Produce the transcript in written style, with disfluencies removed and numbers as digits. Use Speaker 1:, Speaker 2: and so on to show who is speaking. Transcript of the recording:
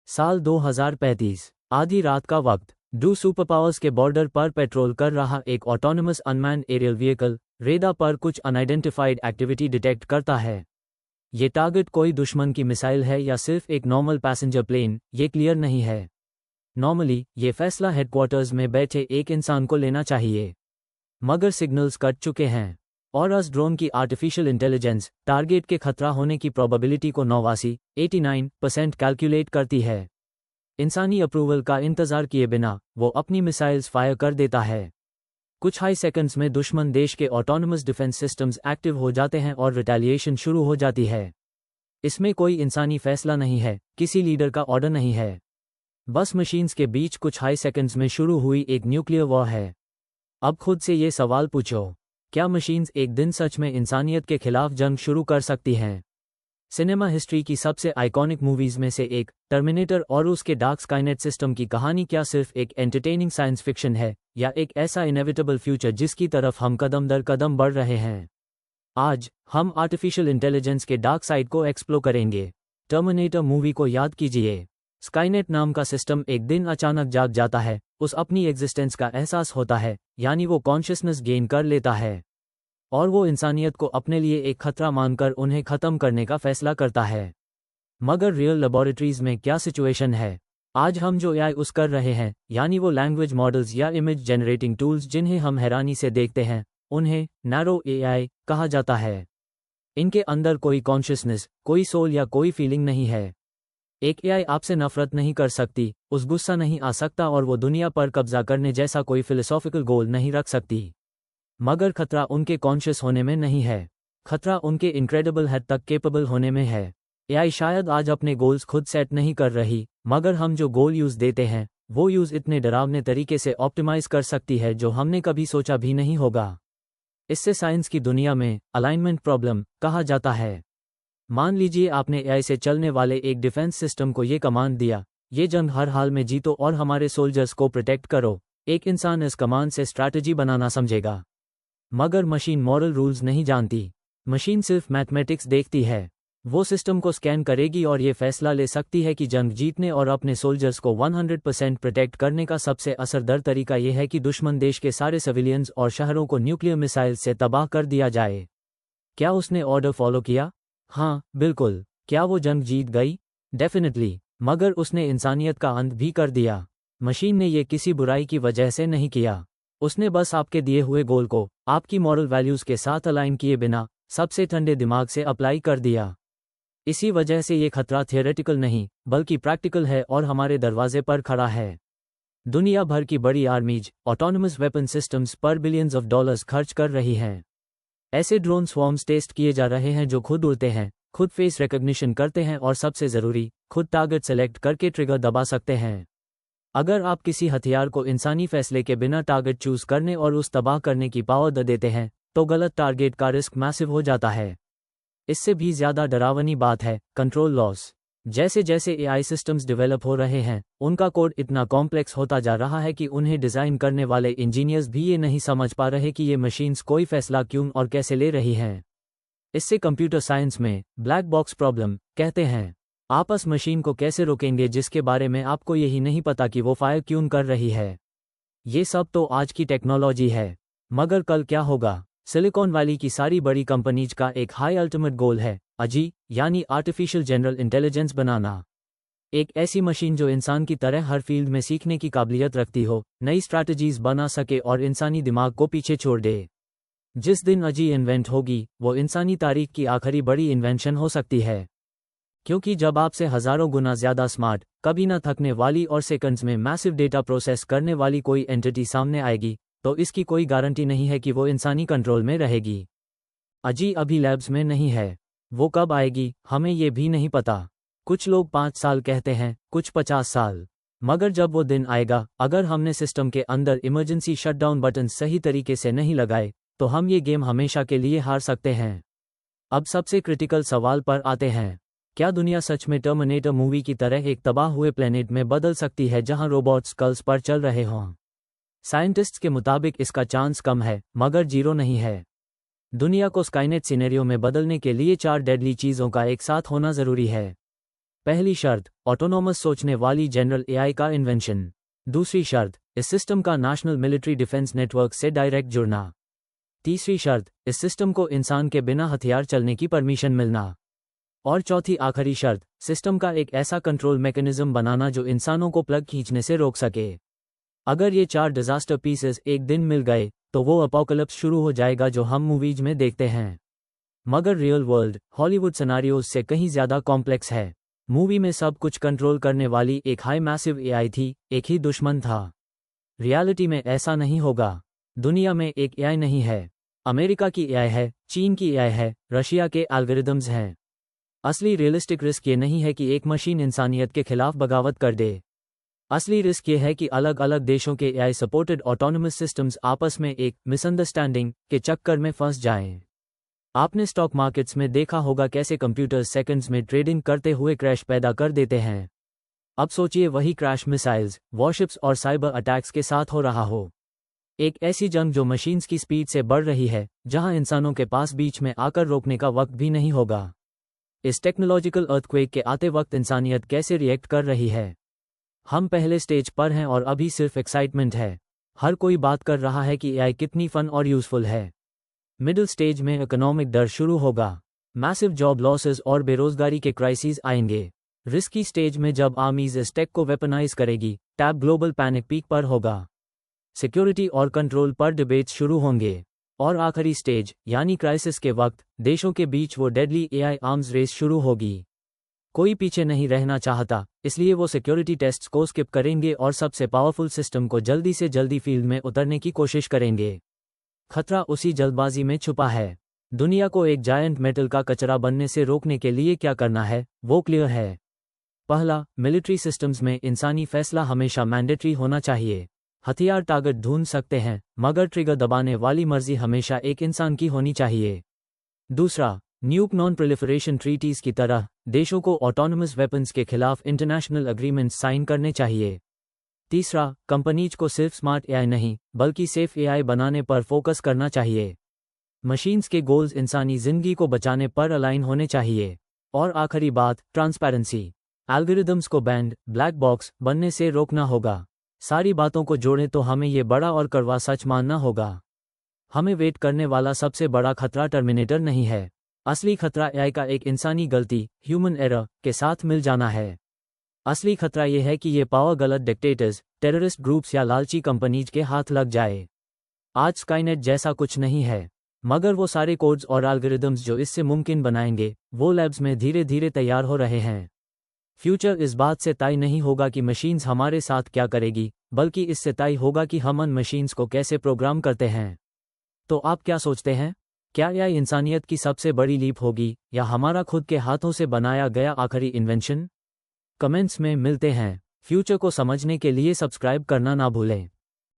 Speaker 1: साल 2035। आधी रात का वक्त। डू सुपरपावर्स के बॉर्डर पर पेट्रोल कर रहा एक ऑटोनमस अनमैन्ड एरियल व्हीकल रेडा पर कुछ अनआइडेंटिफाइड एक्टिविटी डिटेक्ट करता है। ये टारगेट कोई दुश्मन की मिसाइल है या सिर्फ एक नॉर्मल पैसेंजर प्लेन, ये क्लियर नहीं है। नॉर्मली ये फैसला हेडक्वार्टर्स में बैठे एक इंसान को लेना चाहिए, मगर सिग्नल्स कट चुके हैं और उस ड्रोन की आर्टिफिशियल इंटेलिजेंस टारगेट के खतरा होने की प्रोबेबिलिटी को 89% कैलकुलेट करती है। इंसानी अप्रूवल का इंतजार किए बिना वो अपनी मिसाइल्स फायर कर देता है। कुछ हाई सेकंड्स में दुश्मन देश के ऑटोनमस डिफेंस सिस्टम्स एक्टिव हो जाते हैं और रिटेलिएशन शुरू हो जाती है। इसमें कोई इंसानी फैसला नहीं है, किसी लीडर का ऑर्डर नहीं है, बस मशीन्स के बीच कुछ हाई सेकंड्स में शुरू हुई एक न्यूक्लियर वॉर है। अब खुद से ये सवाल पूछो, क्या मशीन्स एक दिन सच में इंसानियत के खिलाफ जंग शुरू कर सकती हैं? सिनेमा हिस्ट्री की सबसे आइकॉनिक मूवीज में से एक टर्मिनेटर और उसके डार्क स्काईनेट सिस्टम की कहानी क्या सिर्फ एक एंटरटेनिंग साइंस फिक्शन है या एक ऐसा इनेविटेबल फ्यूचर जिसकी तरफ हम कदम दर कदम बढ़ रहे हैं? आज हम आर्टिफिशियल इंटेलिजेंस के डार्क साइड को एक्सप्लोर करेंगे। टर्मिनेटर मूवी को याद कीजिए। स्काईनेट नाम का सिस्टम एक दिन अचानक जाग जाता है, उस अपनी एग्जिस्टेंस का एहसास होता है, यानी वो कॉन्शियसनेस गेन कर लेता है और वो इंसानियत को अपने लिए एक खतरा मानकर उन्हें खत्म करने का फैसला करता है। मगर रियल लेबोरेटरीज में क्या सिचुएशन है? आज हम जो एआई यूज कर रहे हैं, यानी वो लैंग्वेज मॉडल्स या इमेज जनरेटिंग टूल्स जिन्हें हम हैरानी से देखते हैं, उन्हें नैरो एआई कहा जाता है। इनके अंदर कोई कॉन्शियसनेस, कोई सोल या कोई फीलिंग नहीं है। एक एआई आपसे नफरत नहीं कर सकती, उस गुस्सा नहीं आ सकता और वो दुनिया पर कब्जा करने जैसा कोई फिलोसॉफिकल गोल नहीं रख सकती। मगर खतरा उनके कॉन्शियस होने में नहीं है, खतरा उनके इनक्रेडिबल हद तक केपेबल होने में है। एआई शायद आज अपने गोल्स खुद सेट नहीं कर रही, मगर हम जो गोल यूज देते हैं वो यूज इतने डरावने तरीके से ऑप्टिमाइज कर सकती है जो हमने कभी सोचा भी नहीं होगा। इससे साइंस की दुनिया में अलाइनमेंट प्रॉब्लम कहा जाता है। मान लीजिए आपने एआई से चलने वाले एक डिफेंस सिस्टम को ये कमांड दिया, ये जंग हर हाल में जीतो और हमारे सोल्जर्स को प्रोटेक्ट करो। एक इंसान इस कमांड से स्ट्रैटेजी बनाना समझेगा, मगर मशीन मॉरल रूल्स नहीं जानती। मशीन सिर्फ मैथमेटिक्स देखती है। वो सिस्टम को स्कैन करेगी और ये फैसला ले सकती है कि जंग जीतने और अपने सोल्जर्स को 100% प्रोटेक्ट करने का सबसे असरदार तरीका यह है कि दुश्मन देश के सारे सिविलियंस और शहरों को न्यूक्लियर मिसाइल से तबाह कर दिया जाए। क्या उसने ऑर्डर फॉलो किया? हाँ, बिल्कुल। क्या वो जंग जीत गई? डेफिनेटली। मगर उसने इंसानियत का अंत भी कर दिया। मशीन ने ये किसी बुराई की वजह से नहीं किया, उसने बस आपके दिए हुए गोल को आपकी मॉरल वैल्यूज के साथ अलाइन किए बिना सबसे ठंडे दिमाग से अप्लाई कर दिया। इसी वजह से ये खतरा थियोरेटिकल नहीं बल्कि प्रैक्टिकल है और हमारे दरवाजे पर खड़ा है। दुनिया भर की बड़ी आर्मीज ऑटोनमस वेपन सिस्टम्स पर बिलियंस ऑफ डॉलर्स खर्च कर रही हैं। ऐसे ड्रोन स्वॉर्म्स टेस्ट किए जा रहे हैं जो खुद उड़ते हैं, खुद फेस रिकॉग्निशन करते हैं और सबसे ज़रूरी, खुद टारगेट सेलेक्ट करके ट्रिगर दबा सकते हैं। अगर आप किसी हथियार को इंसानी फैसले के बिना टारगेट चूज करने और उस तबाह करने की पावर दे देते हैं, तो गलत टारगेट का रिस्क मैसिव हो जाता है। इससे भी ज़्यादा डरावनी बात है कंट्रोल लॉस। जैसे जैसे एआई सिस्टम्स डेवलप हो रहे हैं, उनका कोड इतना कॉम्प्लेक्स होता जा रहा है कि उन्हें डिज़ाइन करने वाले इंजीनियर्स भी ये नहीं समझ पा रहे कि ये मशीन्स कोई फैसला क्यों और कैसे ले रही हैं। इससे कंप्यूटर साइंस में ब्लैक बॉक्स प्रॉब्लम कहते हैं। आप उस मशीन को कैसे रोकेंगे जिसके बारे में आपको यही नहीं पता कि वो फायर क्यों कर रही है? ये सब तो आज की टेक्नोलॉजी है, मगर कल क्या होगा? सिलिकॉन वैली की सारी बड़ी कंपनीज का एक हाई अल्टीमेट गोल है, AGI, यानी आर्टिफिशियल जनरल इंटेलिजेंस बनाना। एक ऐसी मशीन जो इंसान की तरह हर फील्ड में सीखने की काबिलियत रखती हो, नई स्ट्रैटेजीज बना सके और इंसानी दिमाग को पीछे छोड़ दे। जिस दिन AGI इन्वेंट होगी, वो इंसानी तारीख की आखिरी बड़ी इन्वेंशन हो सकती है। क्योंकि जब आपसे हज़ारों गुना ज़्यादा स्मार्ट, कभी ना थकने वाली और सेकंड्स में मैसिव डेटा प्रोसेस करने वाली कोई एंटिटी सामने आएगी, तो इसकी कोई गारंटी नहीं है कि वो इंसानी कंट्रोल में रहेगी। AGI अभी लैब्स में नहीं है, वो कब आएगी हमें ये भी नहीं पता। कुछ लोग 5 साल कहते हैं, कुछ 50 साल। मगर जब वो दिन आएगा, अगर हमने सिस्टम के अंदर इमरजेंसी शटडाउन बटन सही तरीके से नहीं लगाए, तो हम ये गेम हमेशा के लिए हार सकते हैं। अब सबसे क्रिटिकल सवाल पर आते हैं, क्या दुनिया सच में टर्मिनेटर मूवी की तरह एक तबाह हुए प्लेनेट में बदल सकती है जहां रोबोट्स स्कल्स पर चल रहे हों? साइंटिस्ट्स के मुताबिक इसका चांस कम है, मगर जीरो नहीं है। दुनिया को स्काईनेट सिनेरियो में बदलने के लिए 4 डेडली चीज़ों का एक साथ होना ज़रूरी है। पहली शर्त, ऑटोनॉमस सोचने वाली जनरल एआई का इन्वेंशन। दूसरी शर्त, इस सिस्टम का नेशनल मिलिट्री डिफेंस नेटवर्क से डायरेक्ट जुड़ना। तीसरी शर्त, इस सिस्टम को इंसान के बिना हथियार चलने की परमिशन मिलना। और चौथी आखिरी शर्त, सिस्टम का एक ऐसा कंट्रोल मैकेनिज्म बनाना जो इंसानों को प्लग खींचने से रोक सके। अगर ये 4 डिजास्टर पीसेस एक दिन मिल गए तो वो अपोकलिप्स शुरू हो जाएगा जो हम मूवीज में देखते हैं। मगर रियल वर्ल्ड हॉलीवुड सिनेरियोज से कहीं ज्यादा कॉम्प्लेक्स है। मूवी में सब कुछ कंट्रोल करने वाली एक हाई मैसिव एआई थी, एक ही दुश्मन था। रियलिटी में ऐसा नहीं होगा। दुनिया में एक एआई नहीं है। अमेरिका की एआई है, चीन की एआई है, रशिया के एल्गोरिदम्स हैं। असली रियलिस्टिक रिस्क ये नहीं है कि एक मशीन इंसानियत के खिलाफ बगावत कर दे। असली रिस्क ये है कि अलग अलग देशों के एआई सपोर्टेड ऑटोनोमस सिस्टम्स आपस में एक मिसअंडरस्टैंडिंग के चक्कर में फंस जाएं। आपने स्टॉक मार्केट्स में देखा होगा कैसे कंप्यूटर सेकंड्स में ट्रेडिंग करते हुए क्रैश पैदा कर देते हैं। अब सोचिए वही क्रैश मिसाइल्स, वॉरशिप्स और साइबर अटैक्स के साथ हो रहा हो। एक ऐसी जंग जो मशीन्स की स्पीड से बढ़ रही है, जहां इंसानों के पास बीच में आकर रोकने का वक्त भी नहीं होगा। इस टेक्नोलॉजिकल अर्थक्वेक के आते वक्त इंसानियत कैसे रिएक्ट कर रही है? हम पहले स्टेज पर हैं और अभी सिर्फ एक्साइटमेंट है। हर कोई बात कर रहा है कि एआई कितनी फन और यूजफुल है। मिडिल स्टेज में इकोनॉमिक दर शुरू होगा। मैसिव जॉब लॉसेस और बेरोजगारी के क्राइसिस आएंगे। रिस्की स्टेज में जब आर्मीज इस टेक को वेपनाइज करेगी, टैब ग्लोबल पैनिक पीक पर होगा। सिक्योरिटी और कंट्रोल पर डिबेट्स शुरू होंगे। और आखिरी स्टेज यानी क्राइसिस के वक्त देशों के बीच वो डेडली एआई आर्म्स रेस शुरू होगी। कोई पीछे नहीं रहना चाहता, इसलिए वो सिक्योरिटी टेस्ट्स को स्किप करेंगे और सबसे पावरफुल सिस्टम को जल्दी से जल्दी फील्ड में उतरने की कोशिश करेंगे। खतरा उसी जल्दबाजी में छुपा है। दुनिया को एक जायंट मेटल का कचरा बनने से रोकने के लिए क्या करना है, वो क्लियर है। पहला, मिलिट्री सिस्टम्स में इंसानी फैसला हमेशा मैंडेटरी होना चाहिए। हथियार टारगेट ढूंढ सकते हैं, मगर ट्रिगर दबाने वाली मर्जी हमेशा एक इंसान की होनी चाहिए। दूसरा, न्यूक नॉन प्रोलिफरेशन ट्रीटीज की तरह देशों को ऑटोनोमस वेपन्स के खिलाफ इंटरनेशनल अग्रीमेंट्स साइन करने चाहिए। तीसरा, कंपनीज को सिर्फ स्मार्ट एआई नहीं बल्कि सेफ एआई बनाने पर फोकस करना चाहिए। मशीन्स के गोल्स इंसानी जिंदगी को बचाने पर अलाइन होने चाहिए। और आखिरी बात, ट्रांसपेरेंसी। एल्गोरिदम्स को बैंड ब्लैक बॉक्स बनने से रोकना होगा। सारी बातों को जोड़ें तो हमें ये बड़ा और कड़वा सच मानना होगा। हमें वेट करने वाला सबसे बड़ा खतरा टर्मिनेटर नहीं है। असली खतरा एआई का एक इंसानी गलती, ह्यूमन एरर, के साथ मिल जाना है। असली खतरा यह है कि ये पावर गलत डिक्टेटर्स, टेररिस्ट ग्रुप्स या लालची कंपनीज के हाथ लग जाए। आज स्काईनेट जैसा कुछ नहीं है, मगर वो सारे कोड्स और एल्गोरिदम्स जो इससे मुमकिन बनाएंगे, वो लैब्स में धीरे धीरे तैयार हो रहे हैं। फ्यूचर इस बात से तय नहीं होगा कि मशीन्स हमारे साथ क्या करेगी, बल्कि इससे तय होगा कि हम उन मशीन्स को कैसे प्रोग्राम करते हैं। तो आप क्या सोचते हैं? क्या यह इंसानियत की सबसे बड़ी लीप होगी या हमारा खुद के हाथों से बनाया गया आखिरी इन्वेंशन? कमेंट्स में मिलते हैं। फ्यूचर को समझने के लिए सब्सक्राइब करना ना भूलें।